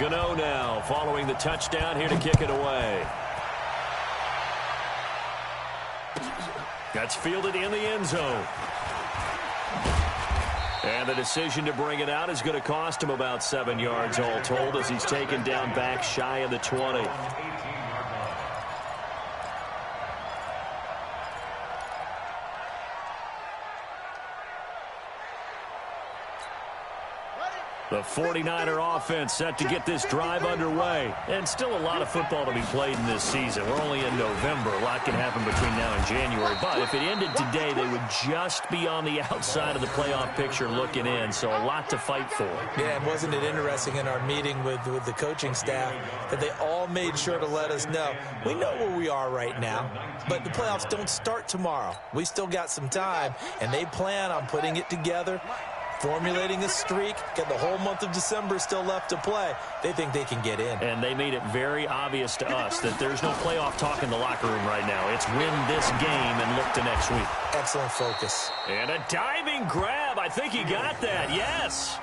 Gano now following the touchdown here to kick it away. That's fielded in the end zone. And the decision to bring it out is going to cost him about 7 yards all told as he's taken down back shy of the 20. The 49er offense set to get this drive underway. And still a lot of football to be played in this season. We're only in November. A lot can happen between now and January. But if it ended today, they would just be on the outside of the playoff picture looking in. So a lot to fight for. Yeah, and wasn't it interesting in our meeting with the coaching staff that they all made sure to let us know, we know where we are right now, but the playoffs don't start tomorrow. We still got some time, and they plan on putting it together, formulating a streak, get the whole month of December still left to play. They think they can get in. And they made it very obvious to us that there's no playoff talk in the locker room right now. It's win this game and look to next week. Excellent focus. And a diving grab. I think he got that. Yes.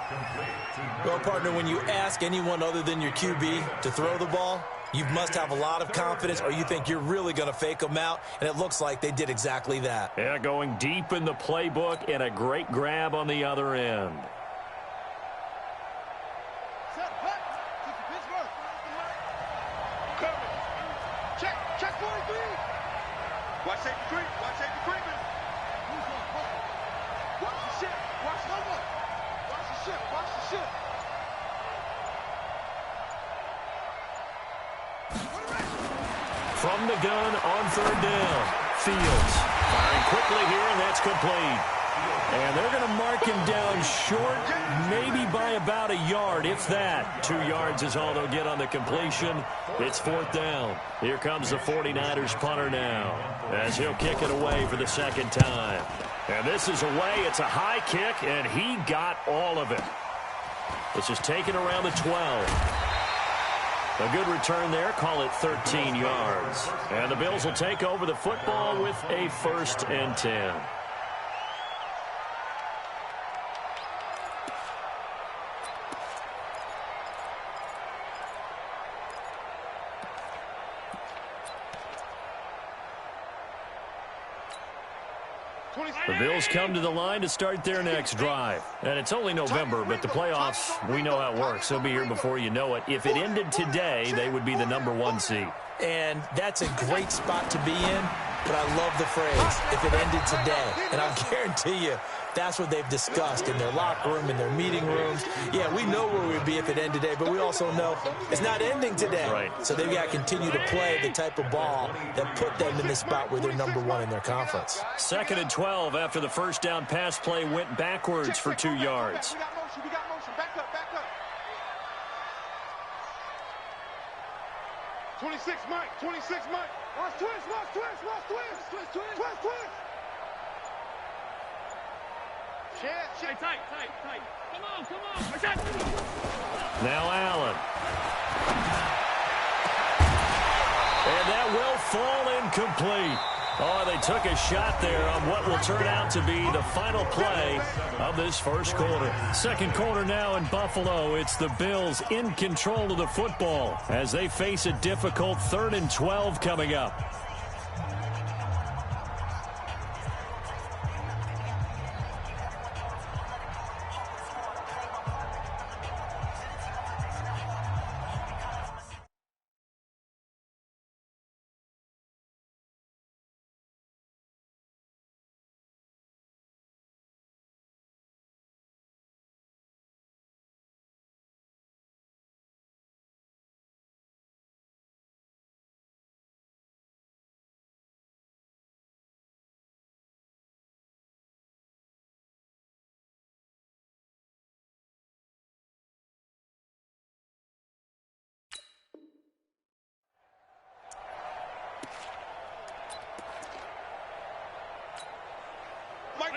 Well, partner, when you ask anyone other than your QB to throw the ball, you must have a lot of confidence or you think you're really going to fake them out, and it looks like they did exactly that. Yeah, going deep in the playbook and a great grab on the other end. Check 43. Watch safety creep. Watch safety creeping. Watch the ship. Watch the ship. Watch the ship. Watch the ship. From the gun on third down. Fields firing quickly here, and that's complete. And they're going to mark him down short, maybe by about a yard, if that. 2 yards is all they'll get on the completion. It's fourth down. Here comes the 49ers punter now, as he'll kick it away for the second time. And this is away. It's a high kick, and he got all of it. This is taken around the 12. A good return there. Call it 13 yards. And the Bills will take over the football with a 1st and 10. The Bills come to the line to start their next drive. And it's only November, but the playoffs, we know how it works. They'll be here before you know it. If it ended today, they would be the #1 seed. And that's a great spot to be in, but I love the phrase, if it ended today. And I'll guarantee you, that's what they've discussed in their locker room, in their meeting rooms. Yeah, we know where we'd be if it ended today, but we also know it's not ending today. Right. So they've got to continue to play the type of ball that put them in the spot where they're #1 in their conference. 2nd and 12 after the first down pass play went backwards for 2 yards. We got motion. We got motion. Back up. Back up. 26, Mike. 26, Mike. Watch twist. Watch twist. Watch twist. Twist, twist. Twist, twist. Shit. Tight. Come on. Now Allen. And that will fall incomplete. Oh, they took a shot there on what will turn out to be the final play of this first quarter. Second quarter now in Buffalo. It's the Bills in control of the football as they face a difficult 3rd and 12 coming up.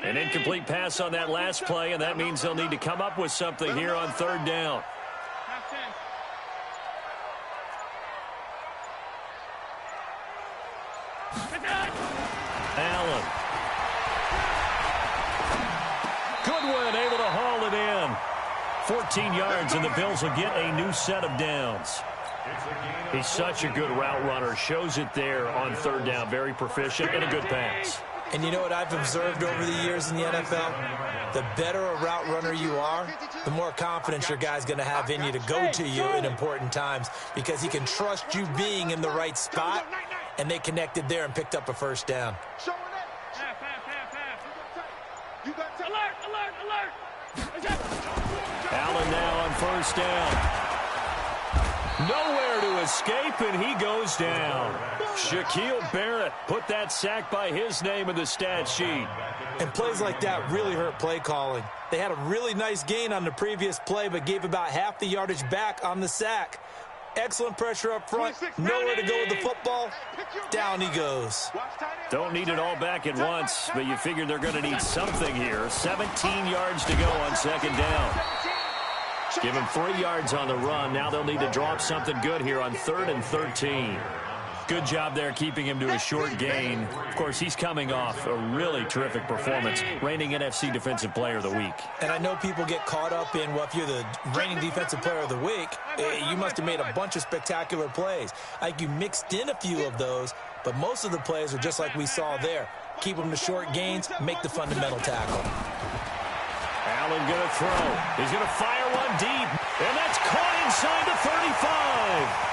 An incomplete pass on that last play, and that means they'll need to come up with something here on 3rd down. Allen. Goodwin able to haul it in. 14 yards, and the Bills will get a new set of downs. He's such a good route runner. Shows it there on third down. Very proficient and a good pass. And you know what I've observed over the years in the NFL? The better a route runner you are, the more confidence your guy's going to have in you to go to you in important times because he can trust you being in the right spot, and they connected there and picked up a first down. Allen now on first down. Nowhere to escape, and he goes down. Shaquille Barrett put that sack by his name in the stat sheet. And plays like that really hurt play calling. They had a really nice gain on the previous play, but gave about half the yardage back on the sack. Excellent pressure up front. Nowhere to go with the football. Down he goes. Don't need it all back at once, but you figure they're going to need something here. 17 yards to go on second down. Give him 3 yards on the run. Now they'll need to drop something good here on 3rd and 13. Good job there keeping him to a short gain. Of course, he's coming off a really terrific performance, reigning NFC Defensive Player of the Week. And I know people get caught up in, well, if you're the reigning Defensive Player of the Week, you must have made a bunch of spectacular plays. I think you mixed in a few of those, but most of the plays are just like we saw there. Keep them to short gains, make the fundamental tackle. Allen going to throw. He's going to fire one deep, and that's caught inside the 35.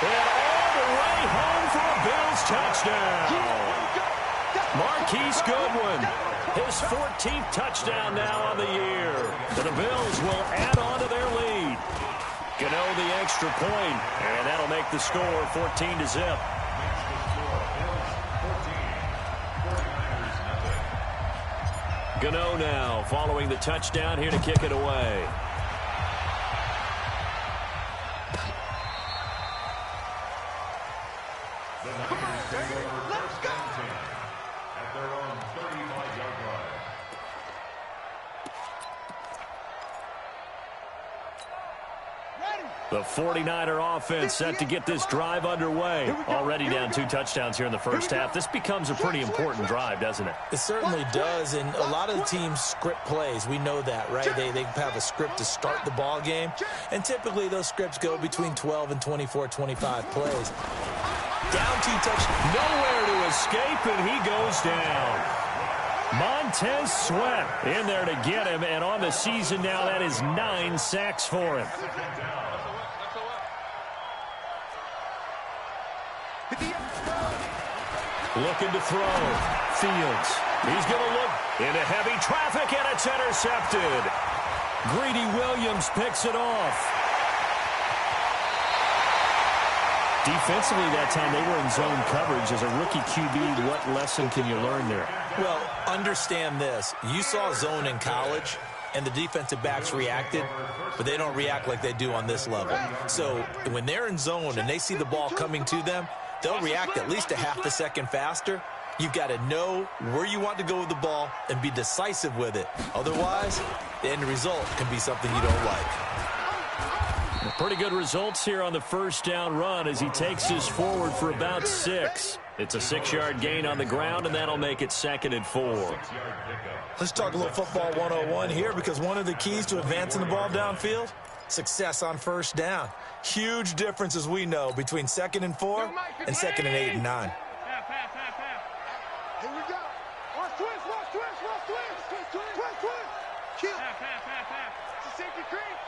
And all the way home for a Bills touchdown. Marquise Goodwin, his 14th touchdown now on the year. And the Bills will add on to their lead. Gano the extra point, and that'll make the score 14-0. Gano now following the touchdown here to kick it away. Let's go. At their own 35-yard line. The 49er offense set to get this drive underway. Already down 2 touchdowns here in the first half. This becomes a pretty important drive, doesn't it? It certainly does, and a lot of the teams script plays. We know that, right? They have a script to start the ball game, and typically those scripts go between 12 and 24, 25 plays. Down 2 touchdowns. Nowhere to escape, and he goes down. Montez Sweat in there to get him, and on the season now, that is 9 sacks for him. Looking to throw. Fields. He's going to look into heavy traffic, and it's intercepted. Greedy Williams picks it off. Defensively that time, they were in zone coverage. As a rookie QB, what lesson can you learn there? Well, understand this. You saw zone in college, and the defensive backs reacted, but they don't react like they do on this level. So when they're in zone and they see the ball coming to them, they'll react at least a half a second faster. You've got to know where you want to go with the ball and be decisive with it. Otherwise, the end result can be something you don't like. Pretty good results here on the first down run as he takes us forward for about 6. It's a 6-yard gain on the ground, and that'll make it 2nd and 4. Let's talk a little football 101 here, because one of the keys to advancing the ball downfield, success on first down. Huge difference, as we know, between 2nd and 4 and 2nd and 8 and 9. Here we go. Watch twist. Kill. It's a safety creep.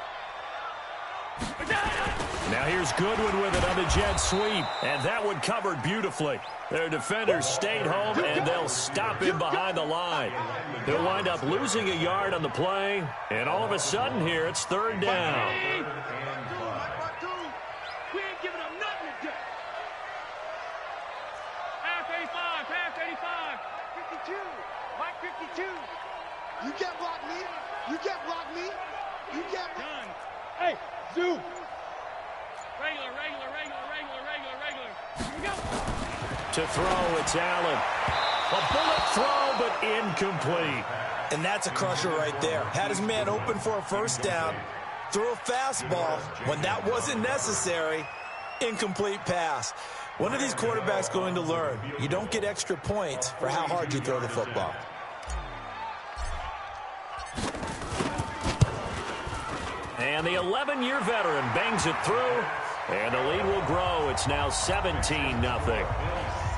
Now here's Goodwin with it on the jet sweep, and that one covered beautifully. Their defenders stayed home, and they'll stop him behind the line. They'll wind up losing a yard on the play, and all of a sudden here it's 3rd down. We ain't giving up nothing today. Pass 85. 52. Mike 52. You can't block me. You can't block. Hey, Zoo. Regular. Here we go. To throw, it's Allen. A bullet throw, but incomplete. And that's a crusher right there. Had his man open for a first down, threw a fastball when that wasn't necessary. Incomplete pass. One of these quarterbacks going to learn, you don't get extra points for how hard you throw the football. And the 11-year veteran bangs it through, and the lead will grow. It's now 17-0.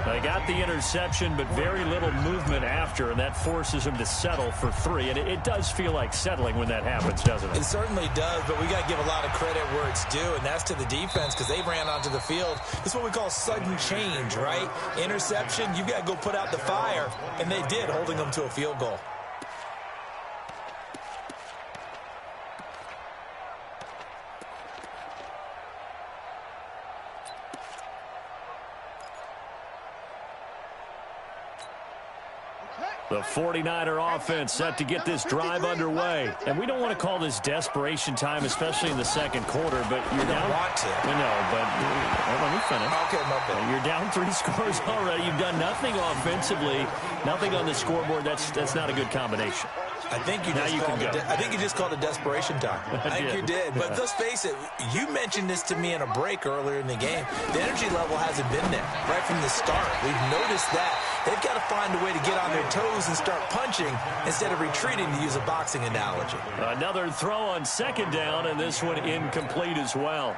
They got the interception, but very little movement after, and that forces them to settle for 3. And it does feel like settling when that happens, doesn't it? It certainly does, but we got to give a lot of credit where it's due, and that's to the defense because they ran onto the field. This is what we call sudden change, right? Interception, you've got to go put out the fire, and they did, holding them to a field goal. The 49er offense set to get this drive underway. And we don't want to call this desperation time, especially in the second quarter, but you're down. Want to. No, but let me finish. Okay, my bad. You're down 3 scores already. You've done nothing offensively, nothing on the scoreboard. That's not a good combination. I think you just called it desperation time. I think you did. But let's face it, you mentioned this to me in a break earlier in the game. The energy level hasn't been there right from the start. We've noticed that. They've got to find a way to get on their toes and start punching instead of retreating, to use a boxing analogy. Another throw on second down, and this one incomplete as well.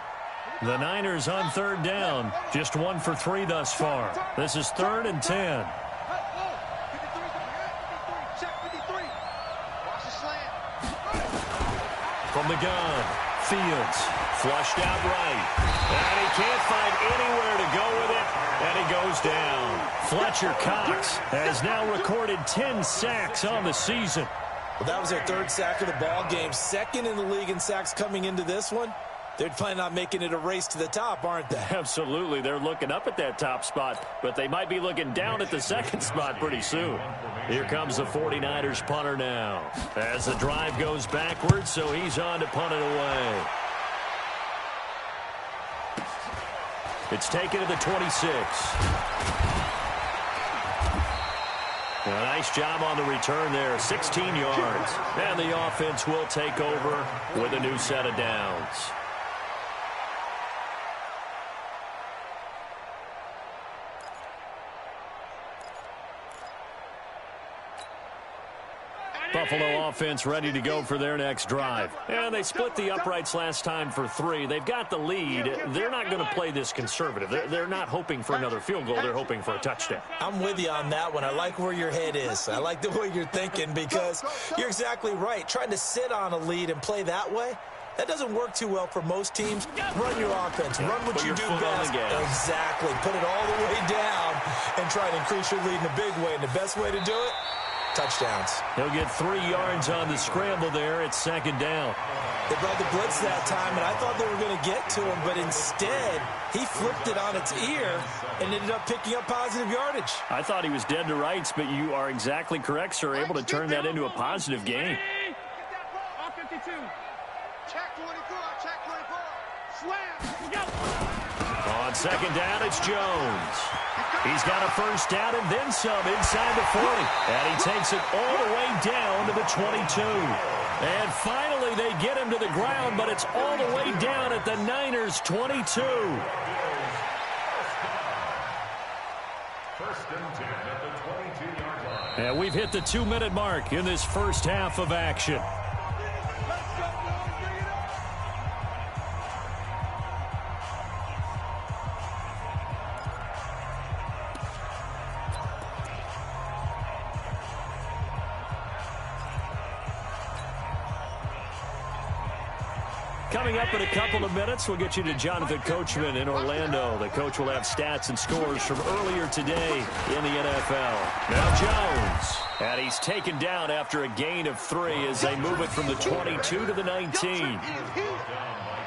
The Niners on third down. Just 1 for 3 thus far. This is 3rd and 10. From the gun, Fields flushed out right. And he can't find anywhere to go with it, and he goes down. Fletcher Cox has now recorded 10 sacks on the season. Well, that was their 3rd sack of the ball game. 2nd in the league in sacks coming into this one. They're planning on making it a race to the top, aren't they? Absolutely. They're looking up at that top spot, but they might be looking down at the second spot pretty soon. Here comes the 49ers punter now. As the drive goes backwards, so he's on to punt it away. It's taken to the 26. A nice job on the return there, 16 yards. And the offense will take over with a new set of downs. Buffalo offense ready to go for their next drive. And they split the uprights last time for 3. They've got the lead. They're not going to play this conservative. They're not hoping for another field goal. They're hoping for a touchdown. I'm with you on that one. I like where your head is. I like the way you're thinking because you're exactly right. Trying to sit on a lead and play that way, that doesn't work too well for most teams. Run your offense. Run what you do best. Exactly. Put it all the way down and try to increase your lead in a big way. And the best way to do it, touchdowns. He'll get 3 yards on the scramble there. It's 2nd down. They brought the blitz that time, and I thought they were going to get to him, but instead, he flipped it on its ear and ended up picking up positive yardage. I thought he was dead to rights, but you are exactly correct, sir. Able to turn that into a positive gain. On 2nd down, it's Jones. He's got a 1st down and then some inside the 40. And he takes it all the way down to the 22. And finally they get him to the ground, but it's all the way down at the Niners' 22. 1st and 10 at the 22-yard line. And we've hit the 2-minute mark in this first half of action. Coming up in a couple of minutes, we'll get you to Jonathan Coachman in Orlando. The coach will have stats and scores from earlier today in the NFL. Now Jones. And he's taken down after a gain of 3 as they move it from the 22 to the 19.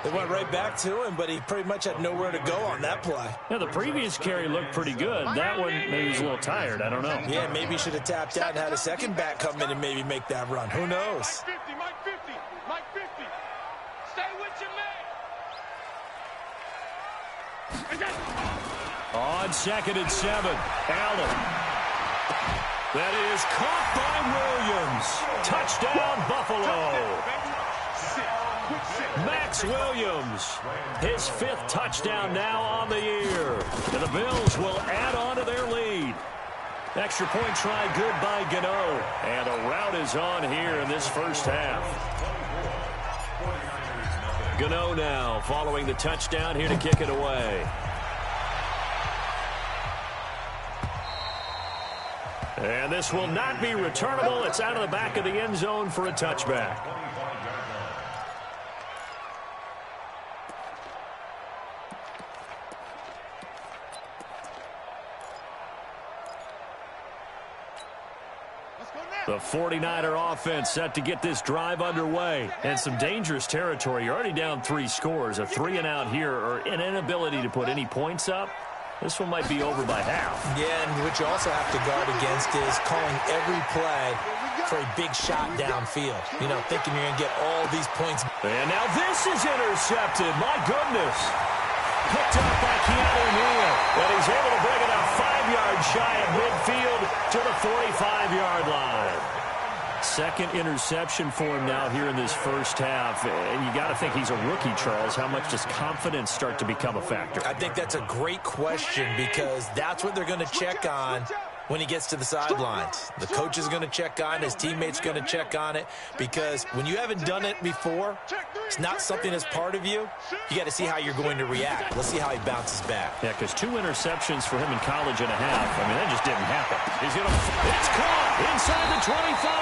They went right back to him, but he pretty much had nowhere to go on that play. Yeah, the previous carry looked pretty good. That one, maybe he was a little tired. I don't know. Yeah, maybe he should have tapped out and had a second back come in and maybe make that run. Who knows? Mike 50, Mike 50. Stay with your man. On 2nd and 7, Allen. That is caught by Williams. Touchdown, Buffalo. Max Williams, his 5th touchdown now on the year. And the Bills will add on to their lead. Extra point try good by Gano. And a rout is on here in this first half. Gano now following the touchdown here to kick it away. And this will not be returnable. It's out of the back of the end zone for a touchback. The 49er offense set to get this drive underway. And some dangerous territory. You're already down 3 scores. A 3-and-out here or an inability to put any points up. This one might be over by half. Yeah, and what you also have to guard against is calling every play for a big shot downfield. You know, thinking you're going to get all these points. And now this is intercepted. My goodness. Picked up by Keanu Neal. And he's able to bring it up 5 yards shy of midfield to the 45-yard line. Second interception for him now here in this first half. And you got to think he's a rookie, Charles. How much does confidence start to become a factor? I think that's a great question because that's what they're going to check on when he gets to the sidelines. The coach is going to check on it. His teammates going to check on it because when you haven't done it before, it's not something that's part of you. You got to see how you're going to react. Let's see how he bounces back. Yeah, because 2 interceptions for him in college and a half. I mean, that just didn't happen. He's going to... It's caught inside the 25.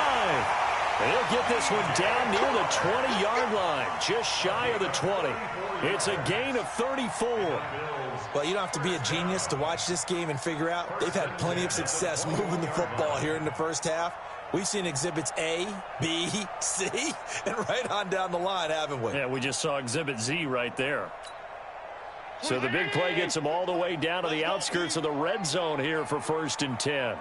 And he'll get this one down near the 20-yard line, just shy of the 20. It's a gain of 34. Well, you don't have to be a genius to watch this game and figure out they've had plenty of success moving the football here in the first half. We've seen exhibits A, B, C, and right on down the line, haven't we? Yeah, we just saw exhibit Z right there. So the big play gets them all the way down to the outskirts of the red zone here for 1st and 10.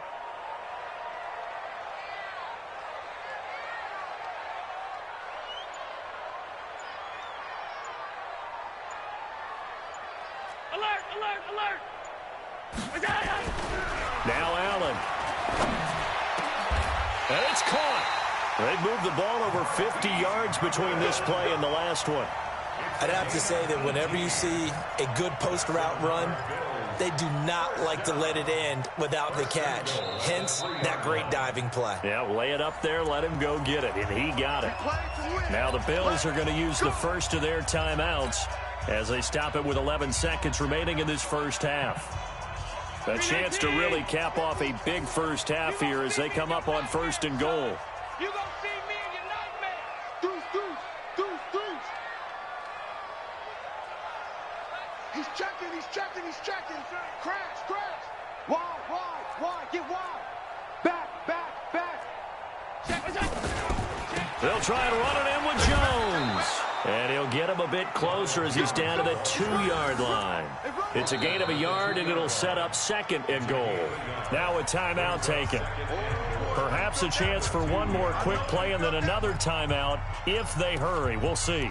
Now Allen. And it's caught. They've moved the ball over 50 yards between this play and the last one. I'd have to say that whenever you see a good post route run, they do not like to let it end without the catch. Hence, that great diving play. Yeah, lay it up there, let him go get it, and he got it. Now the Bills are going to use the first of their timeouts as they stop it with 11 seconds remaining in this first half. A chance to really cap off a big first half here as they come up on 1st and goal. You gonna see me in your nightmare. Deuce. He's checking. Crash. Wide. Get wide. Back. Check. They'll try and run it in with Jones. And he'll get him a bit closer as he's down to the 2-yard line. It's a gain of a yard, and it'll set up 2nd and goal. Now a timeout taken. Perhaps a chance for one more quick play and then another timeout if they hurry. We'll see.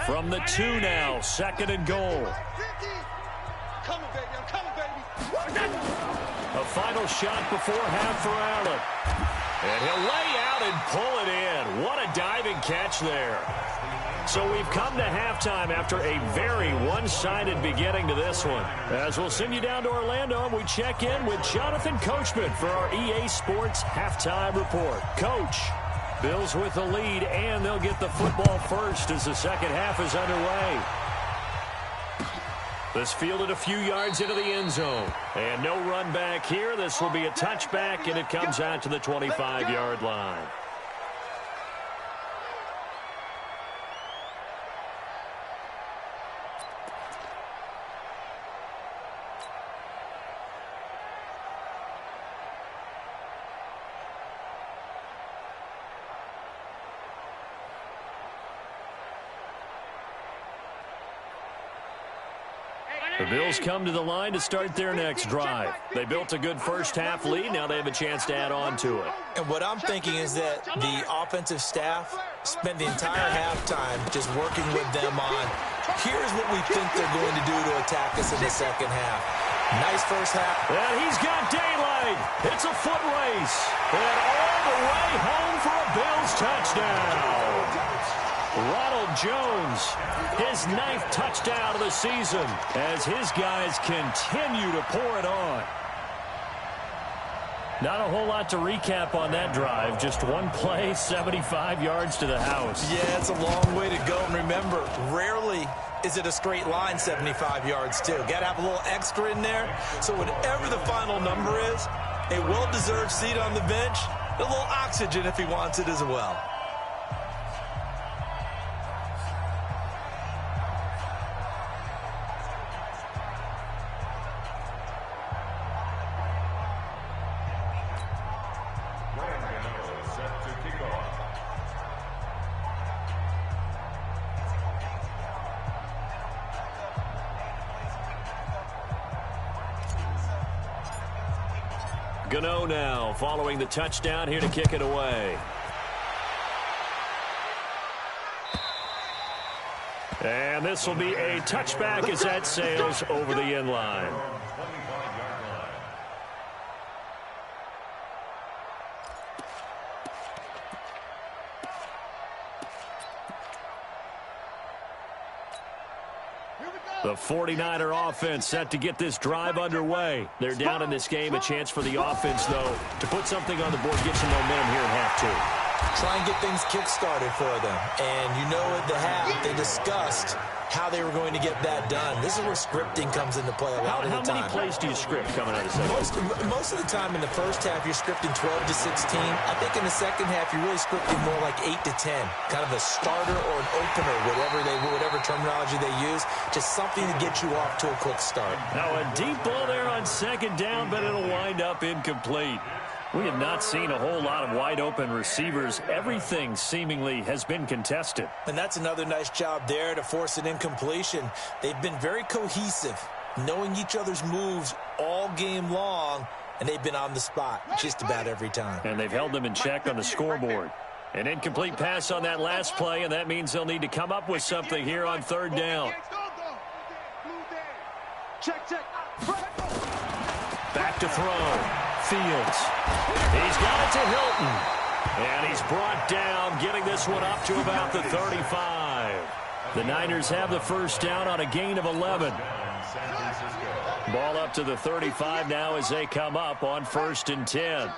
From the 2 now, 2nd and goal. I'm coming, baby. A final shot before half for Allen. And he'll lay out and pull it in. What a diving catch there. So we've come to halftime after a very one-sided beginning to this one. As we'll send you down to Orlando, and we check in with Jonathan Coachman for our EA Sports Halftime Report. Coach, Bills with the lead, and they'll get the football first as the second half is underway. This fielded a few yards into the end zone. And no run back here. This will be a touchback, and it comes out to the 25-yard line. The Bills come to the line to start their next drive. They built a good first-half lead. Now they have a chance to add on to it. And what I'm thinking is that the offensive staff spent the entire halftime just working with them on, here's what we think they're going to do to attack us in the second half. Nice first half. And he's got daylight. It's a foot race. And all the way home for a Bills touchdown. Ronald Jones, his 9th touchdown of the season as his guys continue to pour it on. Not a whole lot to recap on that drive. Just one play, 75 yards to the house. Yeah, it's a long way to go. And remember, rarely is it a straight line 75 yards, too. Got to have a little extra in there. So whatever the final number is, a well-deserved seat on the bench, a little oxygen if he wants it as well. Gano now following the touchdown here to kick it away. And this will be a touchback as that sails over the end line. The 49er offense set to get this drive underway. They're down in this game. A chance for the offense, though, to put something on the board, get some momentum here in half two. Try and get things kick-started for them. And you know at the half, they discussed how they were going to get that done. This is where scripting comes into play a lot of the time. How many plays do you script coming out of second? Most of the time in the first half, you're scripting 12 to 16. I think in the second half, you're really scripting more like 8 to 10. Kind of a starter or an opener, whatever terminology they use. Just something to get you off to a quick start. Now a deep ball there on second down, but it'll wind up incomplete. We have not seen a whole lot of wide-open receivers. Everything seemingly has been contested. And that's another nice job there to force an incompletion. They've been very cohesive, knowing each other's moves all game long, and they've been on the spot just about every time. And they've held them in check on the scoreboard. An incomplete pass on that last play, and that means they'll need to come up with something here on third down. Back to throw. Fields. He's got it to Hilton. And he's brought down, getting this one up to about the 35. The Niners have the first down on a gain of 11. Ball up to the 35 now as they come up on 1st and 10.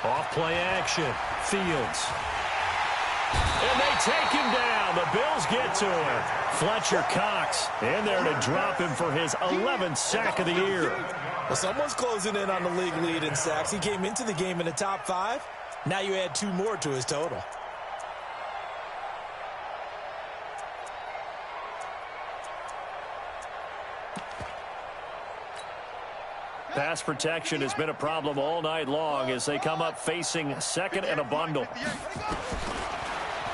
Off play action. Fields. And they take him down. The Bills get to him. Fletcher Cox in there to drop him for his 11th sack of the year. Well, someone's closing in on the league lead in sacks. He came into the game in the top 5. Now you add 2 more to his total. Pass protection has been a problem all night long as they come up facing second and a bundle.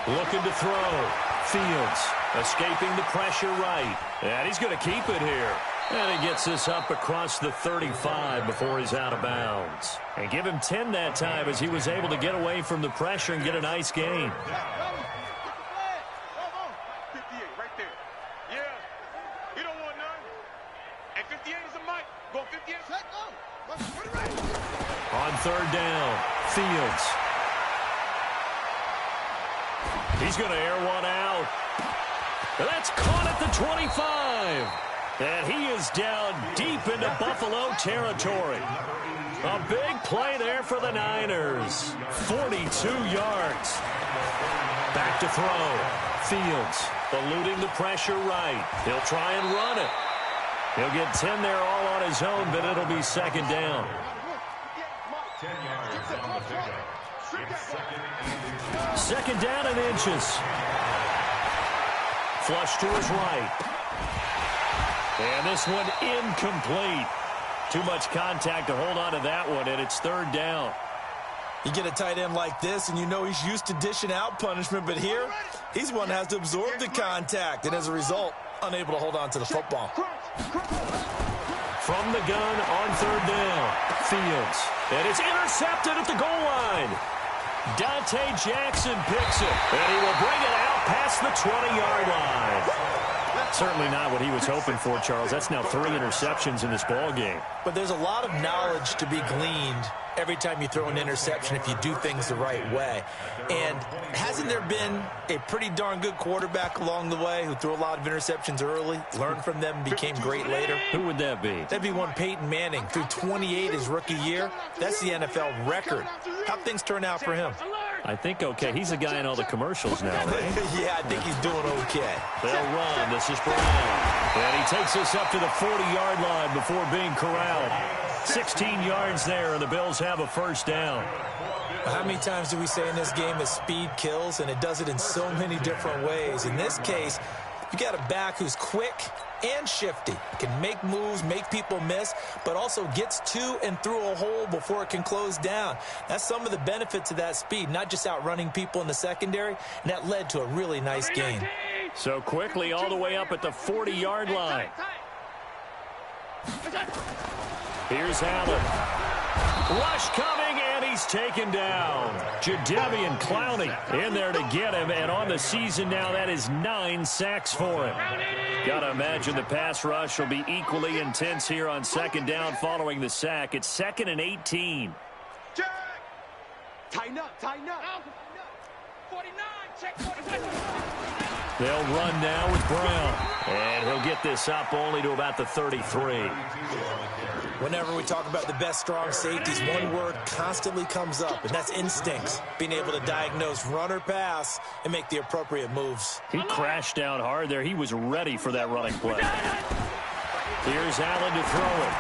Looking to throw. Fields escaping the pressure right. And he's going to keep it here. And he gets this up across the 35 before he's out of bounds. And give him 10 that time as he was able to get away from the pressure and get a nice gain. 58 right there. Yeah. You don't want none. And 58 is a mic. Go 58. On third down, Fields. He's going to air one out. That's caught at the 25. And he is down deep into Buffalo territory. A big play there for the Niners. 42 yards. Back to throw. Fields eluding the pressure right. He'll try and run it. He'll get 10 there all on his own, but it'll be second down. 10 yards on the pickup. Second down and inches. Flush to his right. And this one incomplete. Too much contact to hold on to that one, and it's third down. You get a tight end like this, and you know he's used to dishing out punishment, but here, he's one that has to absorb the contact, and as a result, unable to hold on to the football. From the gun on third down, Fields. And it's intercepted at the goal line. Dante Jackson picks it, and he will bring it out past the 20-yard line. Certainly not what he was hoping for, Charles. That's now 3 interceptions in this ball game. But there's a lot of knowledge to be gleaned every time you throw an interception if you do things the right way. And hasn't there been a pretty darn good quarterback along the way who threw a lot of interceptions early, learned from them, and became great later? Who would that be? That'd be one Peyton Manning. Threw 28 his rookie year. That's the NFL record. How'd things turn out for him? I think okay. He's a guy in all the commercials now, right? Yeah, I think he's doing okay. They'll run. This is Brown. And he takes us up to the 40-yard line before being corralled. 16 yards there, and the Bills have a first down. How many times do we say in this game that speed kills, and it does it in so many different ways? In this case, you got a back who's quick and shifty, can make moves, make people miss, but also gets to and through a hole before it can close down. That's some of the benefits of that speed, not just outrunning people in the secondary, and that led to a really nice gain. So quickly all the way up at the 40-yard line. Here's Allen. Rush coming, and he's taken down. Jadeveon Clowney in there to get him, and on the season now, that is 9 sacks for him. Got to imagine the pass rush will be equally intense here on second down following the sack. It's 2nd and 18. Tighten up, tighten up. 49, check 49. They'll run now with Brown, and he'll get this up only to about the 33. Whenever we talk about the best strong safeties, one word constantly comes up, and that's instincts. Being able to diagnose run or pass and make the appropriate moves. He crashed down hard there. He was ready for that running play. Here's Allen to throw it.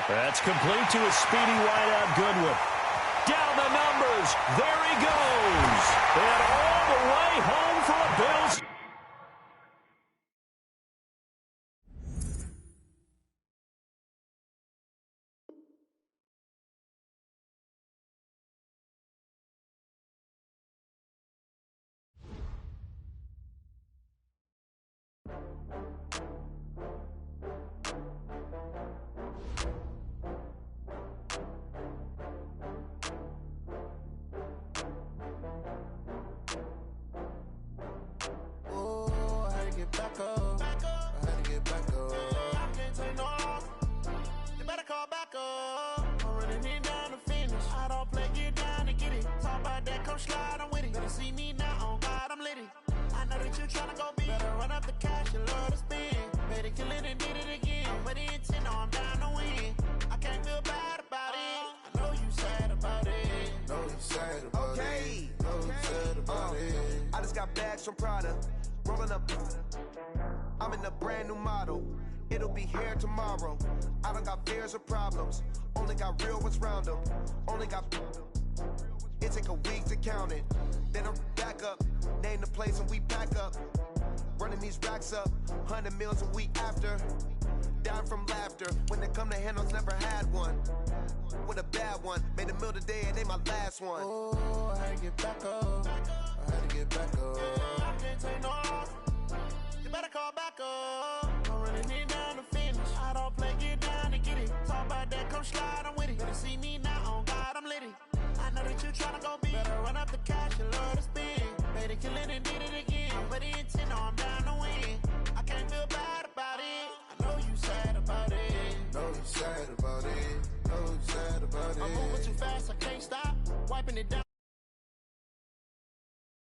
That's complete to a speedy wideout Goodwin. Down the numbers. There he goes. And all the way home for a Bills. I just got bags from Prada, rolling up. I'm in a brand new model. It'll be here tomorrow. I don't got fears or problems. Only got real ones round them. Only got. It take a week to count it. Then I'm back up. Name the place and we pack up. Running these racks up. 100 meals a week after. Down from laughter. When they come to handles, never had one. With a bad one. Made a meal today and they my last one. Oh, I had to get back up. I had to get back up. I can't take no off. You better call back up. I'm running it down to finish. I don't play, get down to get it. Talk about that, come slide, I'm with it. Better see me now, on God, I'm litty. I know that you tryna go big. Better run up the cash and love to spend. Made a killing and did it again. But the intent, I'm down to win. I can't feel bad about it. I know you sad about it. Know you sad about it. Know you sad about it. I'm moving too fast, I can't stop. Wiping it down.